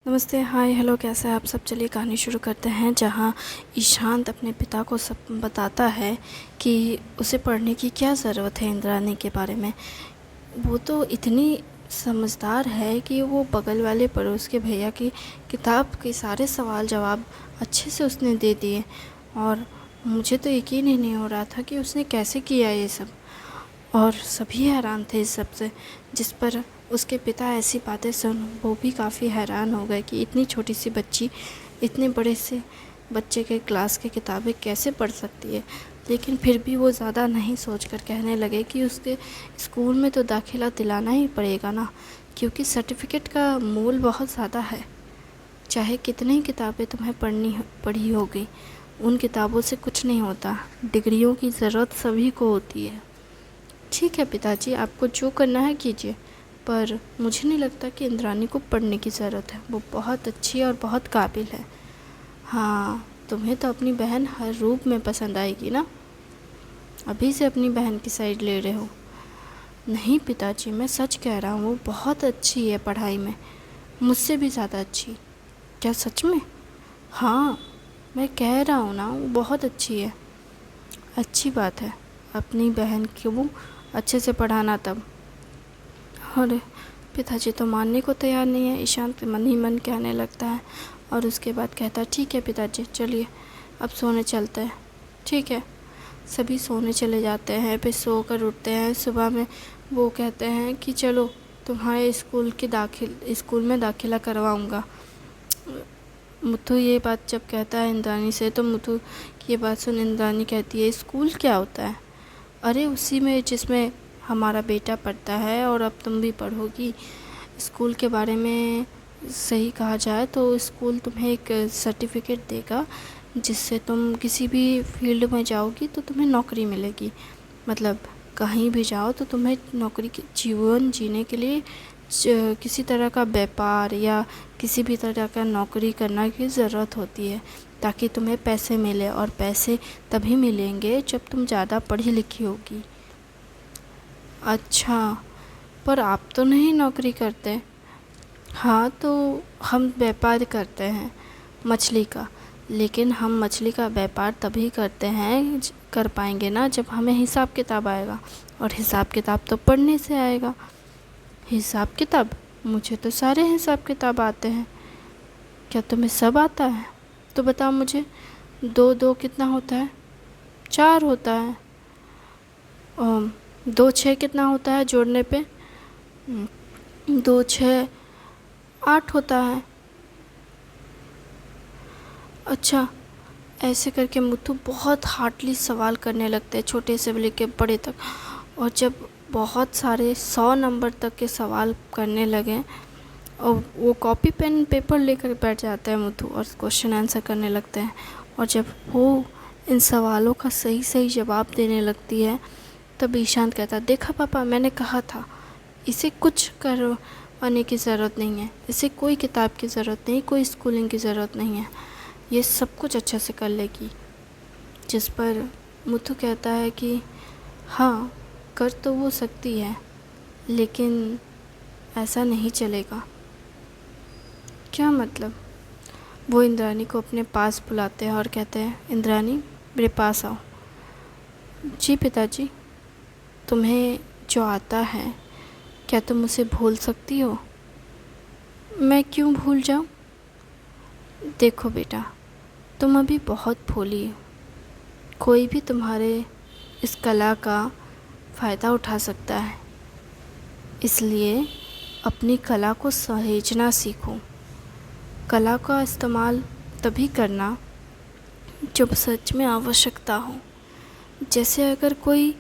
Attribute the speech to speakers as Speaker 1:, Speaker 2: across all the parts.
Speaker 1: नमस्ते, हाय, हेलो, कैसे हैं आप सब। चलिए कहानी शुरू करते हैं, जहाँ ईशांत अपने पिता को सब बताता है कि उसे पढ़ने की क्या ज़रूरत है इंद्राणी के बारे में। वो तो इतनी समझदार है कि वो बगल वाले पड़ोस के भैया की किताब के सारे सवाल जवाब अच्छे से उसने दे दिए। और मुझे तो यकीन ही नहीं हो रहा था कि उसने कैसे किया ये सब। और सभी हैरान थे इस सब से, जिस पर उसके पिता ऐसी बातें सुन वो भी काफ़ी हैरान हो गए कि इतनी छोटी सी बच्ची इतने बड़े से बच्चे के क्लास की किताबें कैसे पढ़ सकती है। लेकिन फिर भी वो ज़्यादा नहीं सोचकर कहने लगे कि उसके स्कूल में तो दाखिला दिलाना ही पड़ेगा ना, क्योंकि सर्टिफिकेट का मूल बहुत ज़्यादा है। चाहे कितनी किताबें तुम्हें पढ़ी होगी, उन किताबों से कुछ नहीं होता। डिग्रियों की ज़रूरत सभी को होती है। ठीक है पिताजी, आपको जो करना है कीजिए, पर मुझे नहीं लगता कि इंद्राणी को पढ़ने की ज़रूरत है। वो बहुत अच्छी और बहुत काबिल है। हाँ, तुम्हें तो अपनी बहन हर रूप में पसंद आएगी ना। अभी से अपनी बहन की साइड ले रहे हो। नहीं पिताजी, मैं सच कह रहा हूँ, वो बहुत अच्छी है पढ़ाई में, मुझसे भी ज़्यादा अच्छी। क्या सच में? हाँ, मैं कह रहा हूँ ना, वो बहुत अच्छी है। अच्छी बात है, अपनी बहन को वो अच्छे से पढ़ाना तब। और पिताजी तो मानने को तैयार नहीं है। ईशांत मन ही मन कहने लगता है और उसके बाद कहता है, ठीक है पिताजी, चलिए अब सोने चलते हैं। ठीक है। सभी सोने चले जाते हैं, फिर सो कर उठते हैं। सुबह में वो कहते हैं कि चलो तुम्हारे स्कूल में दाखिला करवाऊँगा। मुथु ये बात जब कहता है इंद्राणी से, तो मुथु की ये बात सुन इंद्राणी कहती है, स्कूल क्या होता है? अरे उसी में जिसमें हमारा बेटा पढ़ता है और अब तुम भी पढ़ोगी। स्कूल के बारे में सही कहा जाए तो स्कूल तुम्हें एक सर्टिफिकेट देगा, जिससे तुम किसी भी फील्ड में जाओगी तो तुम्हें नौकरी मिलेगी। मतलब कहीं भी जाओ तो तुम्हें नौकरी की जीवन जीने के लिए किसी तरह का व्यापार या किसी भी तरह का नौकरी करना की ज़रूरत होती है, ताकि तुम्हें पैसे मिले। और पैसे तभी मिलेंगे जब तुम ज़्यादा पढ़ी लिखी होगी। अच्छा, पर आप तो नहीं नौकरी करते। हाँ, तो हम व्यापार करते हैं मछली का। लेकिन हम मछली का व्यापार तभी कर पाएंगे ना जब हमें हिसाब किताब आएगा। और हिसाब किताब तो पढ़ने से आएगा। हिसाब किताब? मुझे तो सारे हिसाब किताब आते हैं। क्या तुम्हें सब आता है? तो बताओ मुझे, दो दो कितना होता है? 4 होता है। 2 6 कितना होता है जोड़ने पे? 2 6 8 होता है। अच्छा, ऐसे करके मुथु बहुत हार्डली सवाल करने लगते हैं, छोटे से लेके बड़े तक। और जब बहुत सारे 100 नंबर तक के सवाल करने लगे, और वो कॉपी पेन पेपर लेकर बैठ जाते हैं मुथु और क्वेश्चन आंसर करने लगते हैं। और जब वो इन सवालों का सही सही जवाब देने लगती है, तब ईशांत कहता, देखा पापा, मैंने कहा था, इसे कुछ करवाने की ज़रूरत नहीं है। इसे कोई किताब की ज़रूरत नहीं, कोई स्कूलिंग की ज़रूरत नहीं है। ये सब कुछ अच्छे से कर लेगी। जिस पर मुथु कहता है कि हाँ, कर तो वो सकती है, लेकिन ऐसा नहीं चलेगा। क्या मतलब? वो इंद्राणी को अपने पास बुलाते हैं और कहते हैं, इंद्राणी, मेरे पास आओ। जी पिताजी। तुम्हें जो आता है, क्या तुम उसे भूल सकती हो? मैं क्यों भूल जाऊं? देखो बेटा, तुम अभी बहुत भोली हो। कोई भी तुम्हारे इस कला का फ़ायदा उठा सकता है। इसलिए अपनी कला को सहेजना सीखो। कला का इस्तेमाल तभी करना जब सच में आवश्यकता हो। जैसे अगर कोई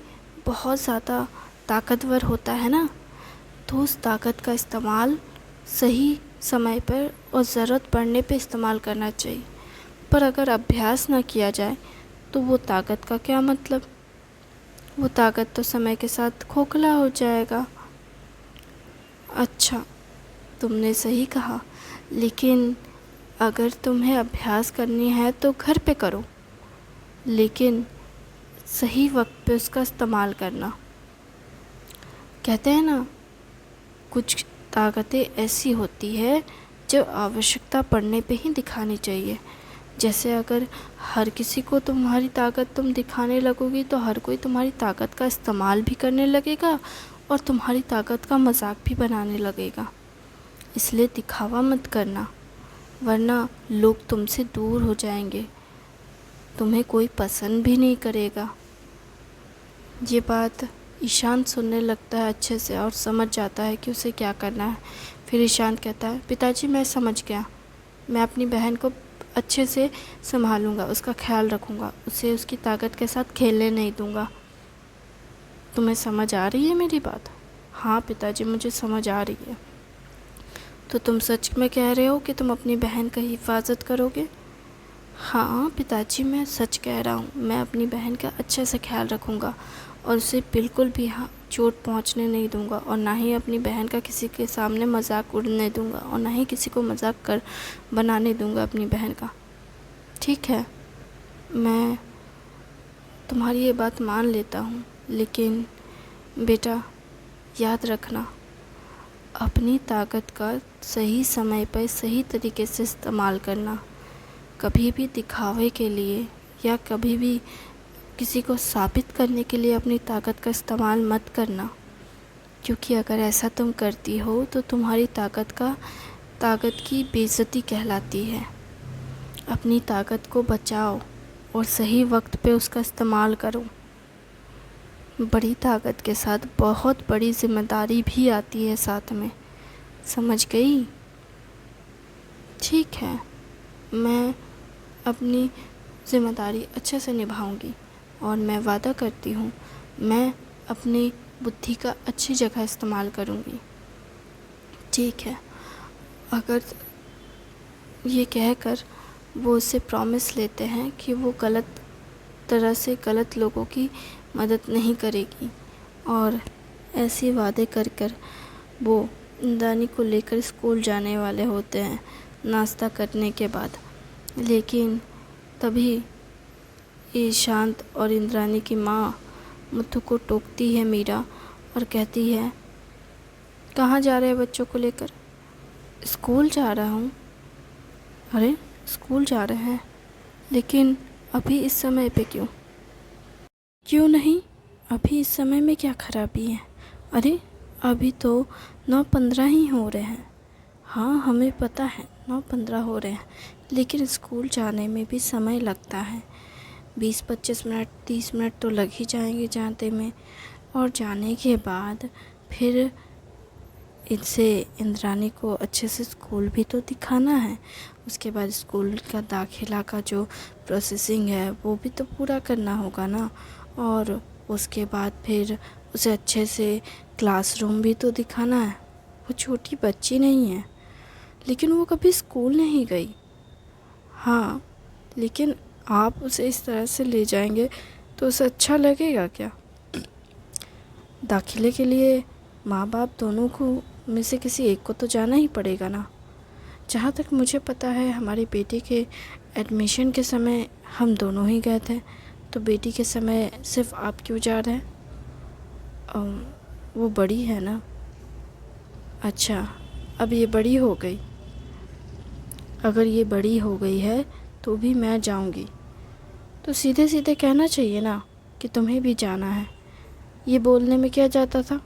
Speaker 1: बहुत ज़्यादा ताकतवर होता है ना, तो उस ताकत का इस्तेमाल सही समय पर और ज़रूरत पड़ने पे इस्तेमाल करना चाहिए। पर अगर अभ्यास ना किया जाए तो वो ताकत का क्या मतलब? वो ताकत तो समय के साथ खोखला हो जाएगा। अच्छा, तुमने सही कहा, लेकिन अगर तुम्हें अभ्यास करनी है तो घर पे करो, लेकिन सही वक्त पे उसका इस्तेमाल करना। कहते हैं ना, कुछ ताकतें ऐसी होती है जब आवश्यकता पड़ने पे ही दिखानी चाहिए। जैसे अगर हर किसी को तुम्हारी ताकत तुम दिखाने लगोगी तो हर कोई तुम्हारी ताकत का इस्तेमाल भी करने लगेगा और तुम्हारी ताकत का मजाक भी बनाने लगेगा। इसलिए दिखावा मत करना, वरना लोग तुमसे दूर हो जाएंगे, तुम्हें कोई पसंद भी नहीं करेगा। ये बात ईशान सुनने लगता है अच्छे से और समझ जाता है कि उसे क्या करना है। फिर ईशान कहता है, पिताजी मैं समझ गया, मैं अपनी बहन को अच्छे से संभालूंगा, उसका ख्याल रखूंगा, उसे उसकी ताकत के साथ खेलने नहीं दूंगा। तुम्हें समझ आ रही है मेरी बात? हाँ पिताजी, मुझे समझ आ रही है। तो तुम सच में कह रहे हो कि तुम अपनी बहन का हिफाजत करोगे? हाँ पिताजी, मैं सच कह रहा हूँ, मैं अपनी बहन का अच्छे से ख्याल रखूँगा और उसे बिल्कुल भी चोट पहुँचने नहीं दूँगा और ना ही अपनी बहन का किसी के सामने मजाक उड़ने दूँगा और ना ही किसी को मजाक कर बनाने दूँगा अपनी बहन का। ठीक है, मैं तुम्हारी ये बात मान लेता हूँ, लेकिन बेटा याद रखना, अपनी ताकत का सही समय पर सही तरीके से इस्तेमाल करना। कभी भी दिखावे के लिए या कभी भी किसी को साबित करने के लिए अपनी ताकत का इस्तेमाल मत करना, क्योंकि अगर ऐसा तुम करती हो तो तुम्हारी ताकत की बेइज्जती कहलाती है। अपनी ताकत को बचाओ और सही वक्त पे उसका इस्तेमाल करो। बड़ी ताकत के साथ बहुत बड़ी जिम्मेदारी भी आती है साथ में, समझ गई? ठीक है, मैं अपनी ज़िम्मेदारी अच्छे से निभाऊंगी और मैं वादा करती हूँ मैं अपनी बुद्धि का अच्छी जगह इस्तेमाल करूँगी। ठीक है। अगर ये कहकर वो उससे प्रॉमिस लेते हैं कि वो गलत तरह से गलत लोगों की मदद नहीं करेगी और ऐसे वादे कर कर वो इंद्रानी को लेकर स्कूल जाने वाले होते हैं नाश्ता करने के बाद। लेकिन तभी ईशांत और इंद्रानी की माँ मुथु को टोकती है मीरा और कहती है, कहाँ जा रहे हैं बच्चों को लेकर? स्कूल जा रहा हूँ। अरे स्कूल जा रहे हैं, लेकिन अभी इस समय पे क्यों? क्यों नहीं, अभी इस समय में क्या खराबी है? अरे अभी तो 9:15 ही हो रहे हैं। हाँ हमें पता है 9:15 हो रहे हैं, लेकिन स्कूल जाने में भी समय लगता है, 20-25 मिनट 30 मिनट तो लग ही जाएंगे जाते में। और जाने के बाद फिर इनसे इंद्रानी को अच्छे से स्कूल भी तो दिखाना है। उसके बाद स्कूल का दाखिला का जो प्रोसेसिंग है वो भी तो पूरा करना होगा ना। और उसके बाद फिर उसे अच्छे से क्लासरूम भी तो दिखाना है। वो छोटी बच्ची नहीं है, लेकिन वो कभी स्कूल नहीं गई। हाँ, लेकिन आप उसे इस तरह से ले जाएंगे तो उसे अच्छा लगेगा क्या? दाखिले के लिए माँ बाप दोनों को में से किसी एक को तो जाना ही पड़ेगा ना। जहाँ तक मुझे पता है हमारे बेटे के एडमिशन के समय हम दोनों ही गए थे, तो बेटी के समय सिर्फ आप क्यों जा रहे हैं? वो बड़ी है ना। अच्छा, अब ये बड़ी हो गई? अगर ये बड़ी हो गई है तो भी मैं जाऊंगी। तो सीधे सीधे कहना चाहिए ना कि तुम्हें भी जाना है। ये बोलने में क्या जाता था?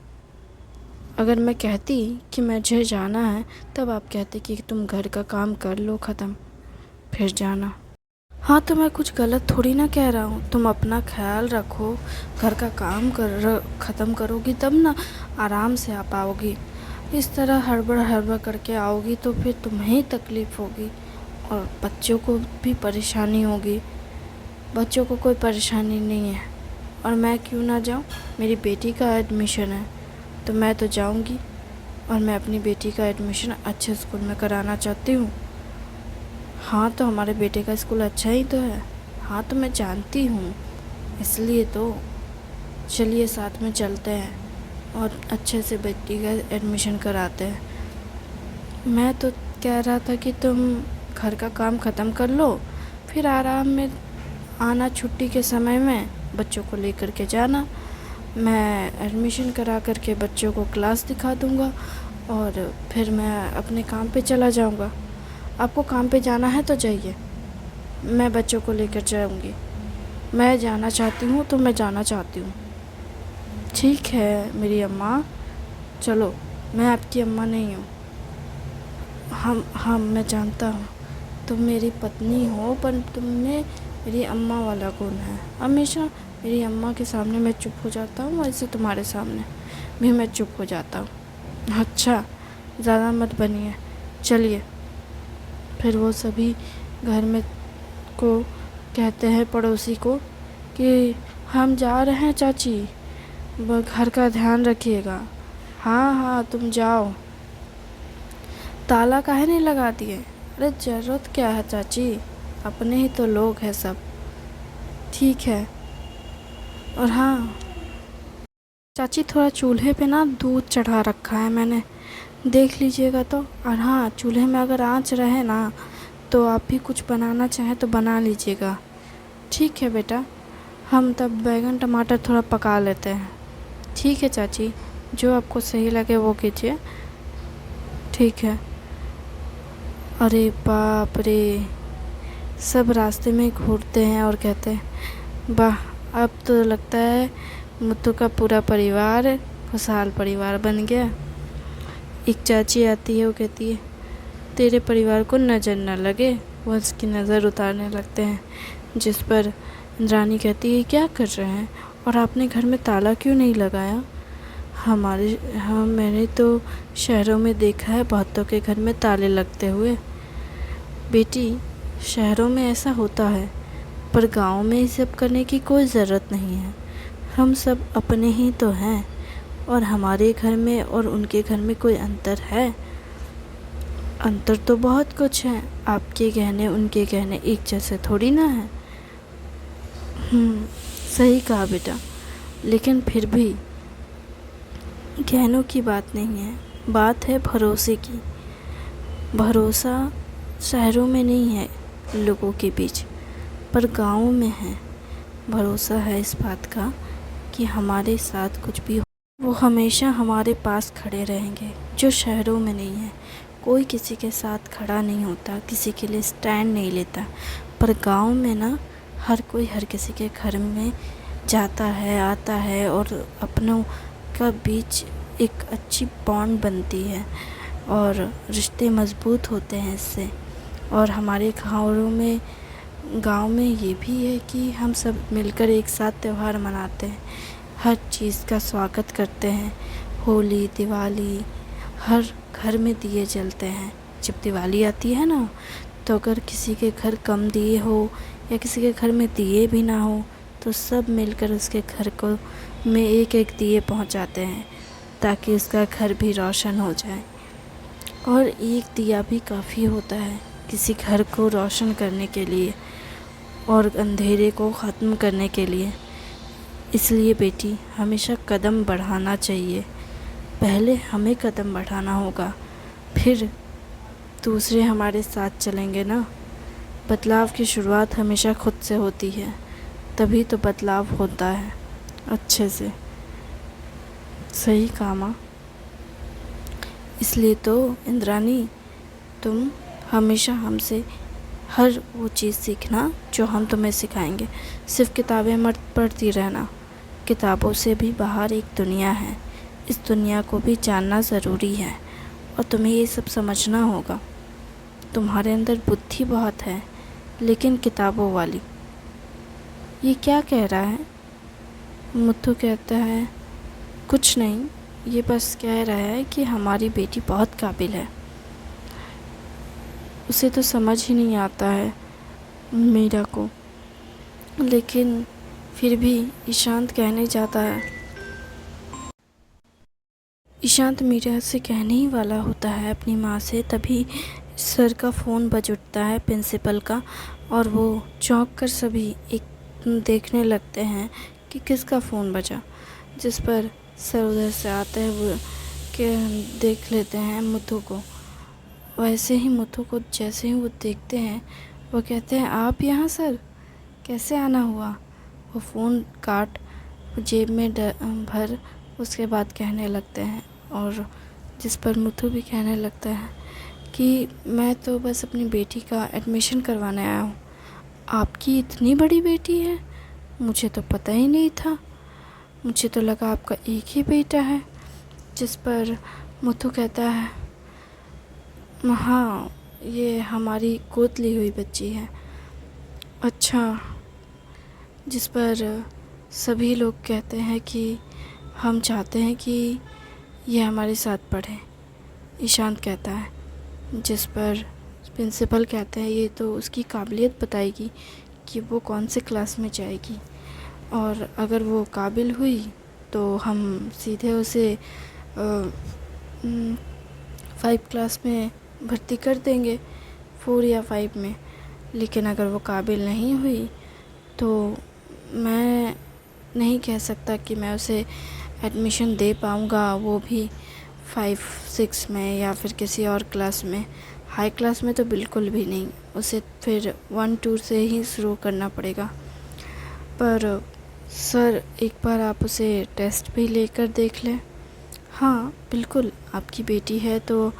Speaker 1: अगर मैं कहती कि मुझे जाना है तब आप कहते कि तुम घर का काम कर लो ख़त्म, फिर जाना। हाँ तो मैं कुछ गलत थोड़ी ना कह रहा हूँ। तुम अपना ख्याल रखो, घर का काम ख़त्म करोगी तब ना आराम से आ पाओगी। इस तरह हड़बड़ करके आओगी तो फिर तुम्हें ही तकलीफ़ होगी और बच्चों को भी परेशानी होगी। बच्चों को कोई परेशानी नहीं है और मैं क्यों ना जाऊँ? मेरी बेटी का एडमिशन है तो मैं तो जाऊँगी और मैं अपनी बेटी का एडमिशन अच्छे स्कूल में कराना चाहती हूँ। हाँ तो हमारे बेटे का स्कूल अच्छा ही तो है। हाँ तो मैं जानती हूँ, इसलिए तो चलिए साथ में चलते हैं और अच्छे से बेटी का एडमिशन कराते हैं। मैं तो कह रहा था कि तुम घर का काम ख़त्म कर लो, फिर आराम में आना छुट्टी के समय में, बच्चों को लेकर के जाना। मैं एडमिशन करा करके बच्चों को क्लास दिखा दूँगा और फिर मैं अपने काम पे चला जाऊँगा। आपको काम पे जाना है तो जाइए, मैं बच्चों को लेकर जाऊँगी। मैं जाना चाहती हूँ तो मैं जाना चाहती हूँ। ठीक है मेरी अम्मा, चलो, मैं आपकी अम्मा नहीं हूँ। हम मैं जानता हूँ तुम मेरी पत्नी हो, पर तुम में मेरी अम्मा वाला गुण है। हमेशा मेरी अम्मा के सामने मैं चुप हो जाता हूँ, वैसे तुम्हारे सामने भी मैं चुप हो जाता हूँ। अच्छा, ज़्यादा मत बनिए, चलिए। फिर वो सभी घर में को कहते हैं, पड़ोसी को, कि हम जा रहे हैं चाची, घर का ध्यान रखिएगा। हाँ हाँ, तुम जाओ। ताला काहे नहीं लगा दिए? अरे ज़रूरत क्या है चाची, अपने ही तो लोग हैं सब। ठीक है। और हाँ चाची, थोड़ा चूल्हे पे ना दूध चढ़ा रखा है मैंने, देख लीजिएगा तो। और हाँ, चूल्हे में अगर आँच रहे ना तो आप भी कुछ बनाना चाहें तो बना लीजिएगा। ठीक है बेटा, हम तब बैगन टमाटर थोड़ा पका लेते हैं। ठीक है चाची, जो आपको सही लगे वो कीजिए। ठीक है। अरे बाप रे, सब रास्ते में घूरते हैं और कहते हैं, वाह, अब तो लगता है मुत्तू का पूरा परिवार खुशहाल परिवार बन गया। एक चाची आती है, वो कहती है, तेरे परिवार को नज़र न लगे। वो उसकी नज़र उतारने लगते हैं, जिस पर इंद्रानी कहती है, क्या कर रहे हैं और आपने घर में ताला क्यों नहीं लगाया? मैंने तो शहरों में देखा है बहुतों के घर में ताले लगते हुए। बेटी, शहरों में ऐसा होता है, पर गांव में ये सब करने की कोई ज़रूरत नहीं है। हम सब अपने ही तो हैं, और हमारे घर में और उनके घर में कोई अंतर है? अंतर तो बहुत कुछ है। आपके गहने उनके गहने एक जैसे थोड़ी ना है। सही कहा बेटा, लेकिन फिर भी गहनों की बात नहीं है, बात है भरोसे की। भरोसा शहरों में नहीं है लोगों के बीच, पर गाँव में है। भरोसा है इस बात का कि हमारे साथ कुछ भी हो, वो हमेशा हमारे पास खड़े रहेंगे, जो शहरों में नहीं है। कोई किसी के साथ खड़ा नहीं होता, किसी के लिए स्टैंड नहीं लेता। पर गांव में ना, हर कोई हर किसी के घर में जाता है, आता है, और अपनों का बीच एक अच्छी बॉन्ड बनती है और रिश्ते मज़बूत होते हैं इससे। और हमारे गांव में ये भी है कि हम सब मिलकर एक साथ त्यौहार मनाते हैं, हर चीज़ का स्वागत करते हैं। होली, दिवाली, हर घर में दिए जलते हैं। जब दिवाली आती है ना, तो अगर किसी के घर कम दिए हो या किसी के घर में दिए भी ना हो, तो सब मिलकर उसके घर को में एक एक दिए पहुंचाते हैं, ताकि उसका घर भी रोशन हो जाए। और एक दिया भी काफ़ी होता है किसी घर को रोशन करने के लिए और अंधेरे को ख़त्म करने के लिए। इसलिए बेटी, हमेशा कदम बढ़ाना चाहिए। पहले हमें कदम बढ़ाना होगा, फिर दूसरे हमारे साथ चलेंगे ना। बदलाव की शुरुआत हमेशा खुद से होती है, तभी तो बदलाव होता है अच्छे से। सही कहा माँ। इसलिए तो इंद्रानी, तुम हमेशा हमसे हर वो चीज़ सीखना जो हम तुम्हें सिखाएंगे। सिर्फ किताबें मत पढ़ती रहना, किताबों से भी बाहर एक दुनिया है। इस दुनिया को भी जानना ज़रूरी है, और तुम्हें ये सब समझना होगा। तुम्हारे अंदर बुद्धि बहुत है, लेकिन किताबों वाली। ये क्या कह रहा है? मुत्तू कहता है, कुछ नहीं, ये बस कह रहा है कि हमारी बेटी बहुत काबिल है। उसे तो समझ ही नहीं आता है मीरा को, लेकिन फिर भी ईशांत कहने जाता है। ईशांत मीरा से कहने ही वाला होता है अपनी माँ से, तभी सर का फ़ोन बज उठता है प्रिंसिपल का, और वो चौंक कर सभी एक देखने लगते हैं कि किसका फ़ोन बजा। जिस पर सर उधर से आते हैं, वो के देख लेते हैं मुत्तू को। वैसे ही मुत्तू को जैसे ही वो देखते हैं, वो कहते हैं, आप यहाँ सर, कैसे आना हुआ? वो फ़ोन काट जेब में भर उसके बाद कहने लगते हैं, और जिस पर मुथु भी कहने लगता है कि मैं तो बस अपनी बेटी का एडमिशन करवाने आया हूँ, आपकी इतनी बड़ी बेटी है, मुझे तो पता ही नहीं था, मुझे तो लगा आपका एक ही बेटा है। जिस पर मुथु कहता है हाँ, ये हमारी गोद ली हुई बच्ची है। अच्छा। जिस पर सभी लोग कहते हैं कि हम चाहते हैं कि ये हमारे साथ पढ़े, ईशांत कहता है। जिस पर प्रिंसिपल कहते हैं ये तो उसकी काबिलियत बताएगी कि वो कौन से क्लास में जाएगी, और अगर वो काबिल हुई तो हम सीधे उसे 5 क्लास में भर्ती कर देंगे, 4 या 5 में। लेकिन अगर वो काबिल नहीं हुई तो मैं नहीं कह सकता कि मैं उसे एडमिशन दे पाऊँगा, वो भी 5-6 में या फिर किसी और क्लास में। हाई क्लास में तो बिल्कुल भी नहीं, उसे फिर 1-2 से ही शुरू करना पड़ेगा। पर सर, एक बार आप उसे टेस्ट भी लेकर देख लें। हाँ बिल्कुल, आपकी बेटी है तो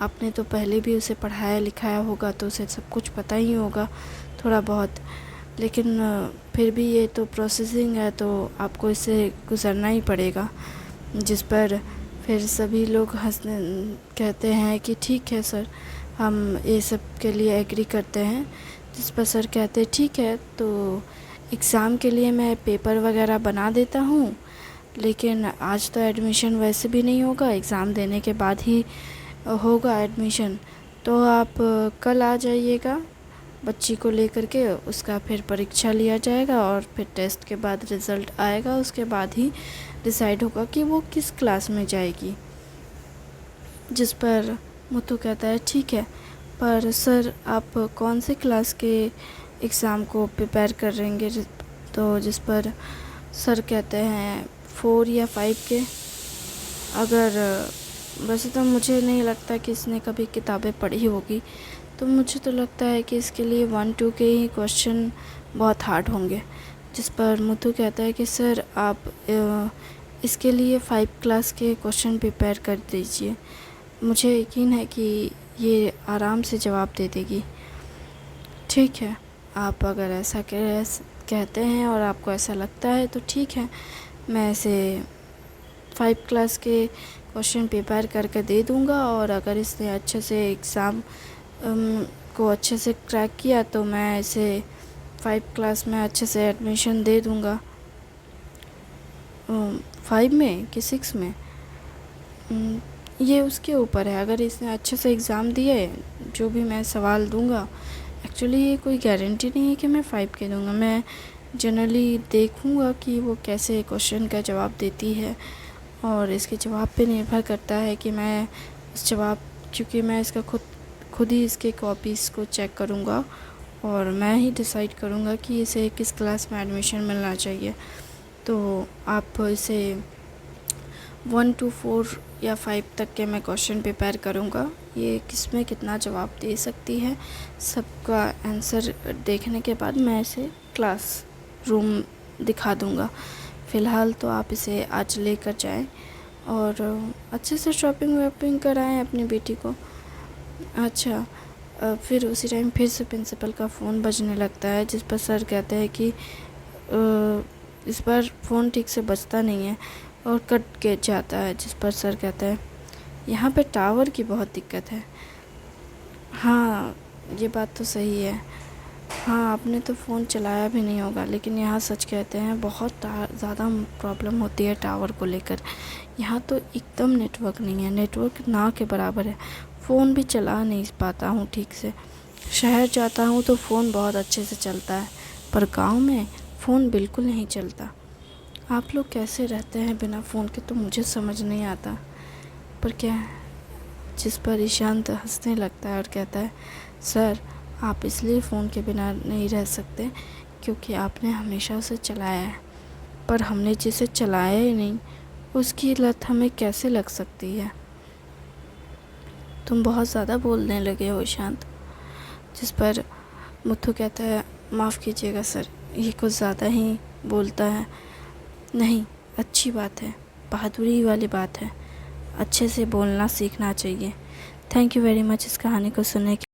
Speaker 1: आपने तो पहले भी उसे पढ़ाया लिखाया होगा, तो उसे सब कुछ पता ही होगा थोड़ा बहुत। लेकिन फिर भी ये तो प्रोसेसिंग है, तो आपको इससे गुज़रना ही पड़ेगा। जिस पर फिर सभी लोग हंसने कहते हैं कि ठीक है सर, हम ये सब के लिए एग्री करते हैं। जिस पर सर कहते ठीक है, तो एग्ज़ाम के लिए मैं पेपर वगैरह बना देता हूँ, लेकिन आज तो एडमिशन वैसे भी नहीं होगा, एग्ज़ाम देने के बाद ही होगा एडमिशन। तो आप कल आ जाइएगा बच्ची को लेकर के, उसका फिर परीक्षा लिया जाएगा और फिर टेस्ट के बाद रिज़ल्ट आएगा, उसके बाद ही डिसाइड होगा कि वो किस क्लास में जाएगी। जिस पर मुथु कहता है ठीक है, पर सर आप कौन से क्लास के एग्ज़ाम को प्रिपेयर कर रहेंगे? तो जिस पर सर कहते हैं 4 या 5 के। अगर वैसे तो मुझे नहीं लगता कि इसने कभी किताबें पढ़ी होगी, तो मुझे तो लगता है कि इसके लिए 1-2 के ही क्वेश्चन बहुत हार्ड होंगे। जिस पर मुथु कहता है कि सर आप इसके लिए 5 क्लास के क्वेश्चन प्रिपेयर कर दीजिए, मुझे यकीन है कि ये आराम से जवाब दे देगी। ठीक है, आप अगर ऐसा कहते हैं और आपको ऐसा लगता है तो ठीक है, मैं इसे 5 क्लास के क्वेश्चन प्रिपेयर करके दे दूँगा, और अगर इसने अच्छे से एग्ज़ाम को अच्छे से क्रैक किया तो मैं इसे 5 क्लास में अच्छे से एडमिशन दे दूँगा। 5 में कि 6 में, ये उसके ऊपर है। अगर इसने अच्छे से एग्ज़ाम दिए, जो भी मैं सवाल दूँगा, एक्चुअली ये कोई गारंटी नहीं है कि मैं 5 के दूँगा। मैं जनरली देखूँगा कि वो कैसे क्वेश्चन का जवाब देती है, और इसके जवाब पे निर्भर करता है कि मैं उस जवाब, क्योंकि मैं इसका खुद ही इसके कॉपीज़ को चेक करूँगा और मैं ही डिसाइड करूँगा कि इसे किस क्लास में एडमिशन मिलना चाहिए। तो आप इसे 1-4 या 5 तक के मैं क्वेश्चन प्रिपेयर करूँगा, ये किस में कितना जवाब दे सकती है, सबका आंसर देखने के बाद मैं इसे क्लास रूम दिखा दूँगा। फ़िलहाल तो आप इसे आज लेकर जाएं और अच्छे से शॉपिंग वॉपिंग कराएं अपनी बेटी को। अच्छा, फिर उसी टाइम फिर से प्रिंसिपल का फ़ोन बजने लगता है, जिस पर सर कहते हैं कि इस बार फ़ोन ठीक से बजता नहीं है और कट के जाता है। जिस पर सर कहते हैं यहाँ पे टावर की बहुत दिक्कत है। हाँ, ये बात तो सही है। हाँ, आपने तो फ़ोन चलाया भी नहीं होगा, लेकिन यहाँ सच कहते हैं बहुत ज़्यादा प्रॉब्लम होती है टावर को लेकर। यहाँ तो एकदम नेटवर्क नहीं है, नेटवर्क ना के बराबर है। फ़ोन भी चला नहीं पाता हूँ ठीक से। शहर जाता हूँ तो फ़ोन बहुत अच्छे से चलता है, पर गांव में फ़ोन बिल्कुल नहीं चलता। आप लोग कैसे रहते हैं बिना फ़ोन के तो मुझे समझ नहीं आता। पर क्या है? जिस पर ईशांत हंसने लगता है और कहता है सर, आप इसलिए फ़ोन के बिना नहीं रह सकते क्योंकि आपने हमेशा उसे चलाया है, पर हमने जिसे चलाया ही नहीं उसकी लत हमें कैसे लग सकती है? तुम बहुत ज़्यादा बोलने लगे हो ईशांत। जिस पर मुथु कहता है माफ़ कीजिएगा सर, ये कुछ ज़्यादा ही बोलता है। नहीं, अच्छी बात है, बहादुरी वाली बात है। अच्छे से बोलना सीखना चाहिए। थैंक यू वेरी मच इस कहानी को सुनने के